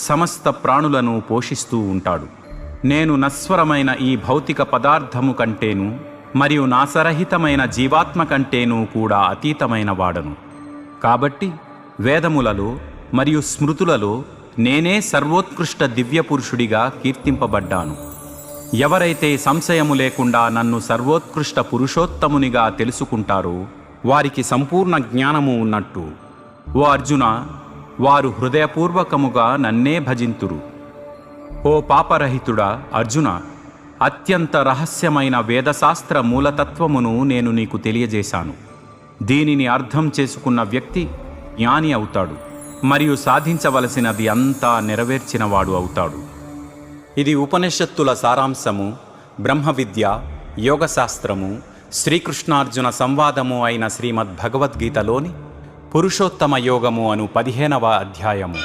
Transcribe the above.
సమస్త ప్రాణులను పోషిస్తూ ఉంటాడు. నేను నశ్వరమైన ఈ భౌతిక పదార్థము కంటేను మరియు నాశరహితమైన జీవాత్మ కంటేనూ కూడా అతీతమైన వాడను. కాబట్టి వేదములలో మరియు స్మృతులలో నేనే సర్వోత్కృష్ట దివ్యపురుషుడిగా కీర్తింపబడ్డాను. ఎవరైతే సంశయము లేకుండా నన్ను సర్వోత్కృష్ట పురుషోత్తమునిగా తెలుసుకుంటారో వారికి సంపూర్ణ జ్ఞానము ఉన్నట్టు. ఓ అర్జున, వారు హృదయపూర్వకముగా నన్నే భజింతురు. ఓ పాపరహితుడా అర్జున, అత్యంత రహస్యమైన వేదశాస్త్ర మూలతత్వమును నేను నీకు తెలియజేశాను. దీనిని అర్థం చేసుకున్న వ్యక్తి జ్ఞాని అవుతాడు మరియు సాధించవలసినది అంతా నెరవేర్చినవాడు అవుతాడు. ఇది ఉపనిషత్తుల సారాంశము, బ్రహ్మ విద్య, యోగశాస్త్రము, శ్రీకృష్ణార్జున సంవాదము అయిన శ్రీమద్భగవద్గీతలోని పురుషోత్తమ యోగము అను 15వ అధ్యాయము.